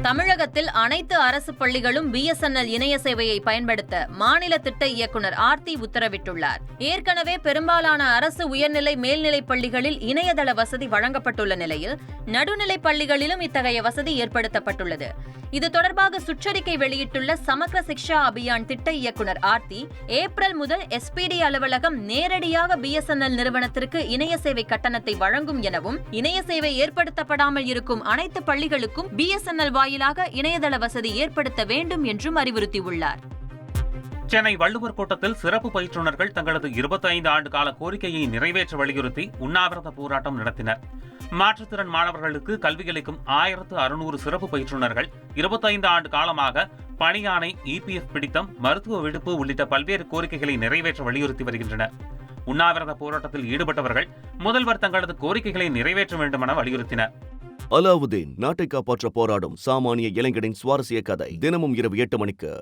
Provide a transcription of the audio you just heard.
தமிழகத்தில் அனைத்து அரசு பள்ளிகளும் பிஎஸ்என்எல் இணைய சேவையை பயன்படுத்த மாநில திட்ட இயக்குநர் ஆர்த்தி உத்தரவிட்டுள்ளார். ஏற்கனவே பெரும்பாலான அரசு உயர்நிலை மேல்நிலைப் பள்ளிகளில் இணையதள வசதி வழங்கப்பட்டுள்ள நிலையில் நடுநிலைப் பள்ளிகளிலும் இத்தகைய வசதி ஏற்படுத்தப்பட்டுள்ளது. இது தொடர்பாக சுற்றறிக்கை வெளியிட்டுள்ள சமக்ர சிக்ஷா அபியான் திட்ட இயக்குநர் ஆர்த்தி, ஏப்ரல் முதல் எஸ்பிடி அலுவலகம் நேரடியாக பிஎஸ்என்எல் நிறுவனத்திற்கு இணைய சேவை கட்டணத்தை வழங்கும் எனவும், இணைய சேவை ஏற்படுத்தப்படாமல் இருக்கும் அனைத்து பள்ளிகளுக்கும் பிஎஸ்என்எல் வாயிலாக இணையதள வசதி ஏற்படுத்த வேண்டும் என்றும் அறிவுறுத்தியுள்ளார். சென்னை வள்ளுவர் கோட்டத்தில் சிறப்பு பயிற்றுநர்கள் தங்களது 25 ஆண்டு கால கோரிக்கையை நிறைவேற்ற வலியுறுத்தி உண்ணாவிரத போராட்டம் நடத்தினர். மாற்றுத்திறன் மாணவர்களுக்கு கல்வியளிக்கும் 1600 சிறப்பு பயிற்றுநர்கள் 25 ஆண்டு காலமாக பணியாணை, இபிஎஃப் பிடித்தம், மருத்துவ விடுப்பு உள்ளிட்ட பல்வேறு கோரிக்கைகளை நிறைவேற்ற வலியுறுத்தி வருகின்றனர். உண்ணாவிரத போராட்டத்தில் ஈடுபட்டவர்கள் முதல்வர் தங்களது கோரிக்கைகளை நிறைவேற்ற வேண்டும் என வலியுறுத்தினர். அலாவுதீன் நாட்டை காப்பாற்ற போராடும் சாமானிய இளைஞனின் சுவாரஸ்ய கதை தினமும் இரவு 8 மணிக்கு.